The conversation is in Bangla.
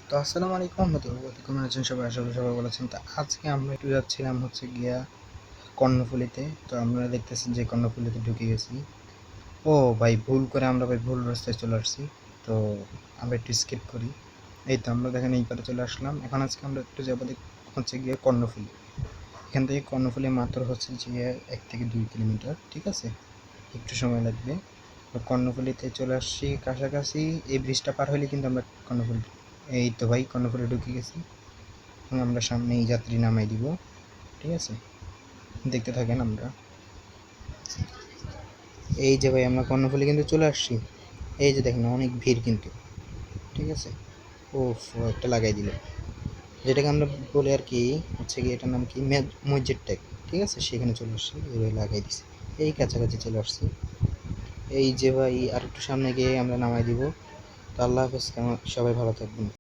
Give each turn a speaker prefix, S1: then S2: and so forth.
S1: তো আসসালামু আলাইকুম কেমন আছেন সবাই? আশা করি সবাই ভালো আছেন। তো আজকে আমরা একটু যাচ্ছিলাম হচ্ছে গিয়া কর্ণফুলীতে। তো আপনারা দেখতেছেন যে কর্ণফুলীতে ঢুকে গেছি। ও ভাই ভুল করে আমরা ভাই ভুল রাস্তায় চলে আসছি। তো আমরা একটু স্কিপ করি। এই তো আমরা দেখেন এই পারে চলে আসলাম। এখন আজকে আমরা একটু যাবো হচ্ছে গিয়ে কর্ণফুলী। এখান থেকে কর্ণফুলী মাত্র হচ্ছে যে 1 থেকে 2 কিলোমিটার, ঠিক আছে? একটু সময় লাগবে। তো কর্ণফুলীতে চলে আসছি কাছাকাছি। এই ব্রিজটা পার হলে কিন্তু আমরা কর্ণফুলী, এই তো ভাই কর্ণফুলী ঢুকে গেছি। এবং আমরা সামনেই যাত্রী নামাই দিব, ঠিক আছে? দেখতে থাকেন আমরা। এই যে ভাই আমরা কর্ণফুলী কিন্তু চলে আসছি। এই যে দেখেন অনেক ভিড় কিন্তু, ঠিক আছে? ও একটা লাগাই দিল, যেটাকে আমরা বলি আর কি হচ্ছে কি, এটার নাম কি, মসজিদ টাইপ, ঠিক আছে? সেখানে চলে আসছি, এইভাবে লাগাই দিছি। এই কাছাকাছি চলে আসছি। এই যে ভাই আর একটু সামনে গিয়ে আমরা নামাই দিব। তো আল্লাহ হাফেজ, সবাই ভালো থাকবেন।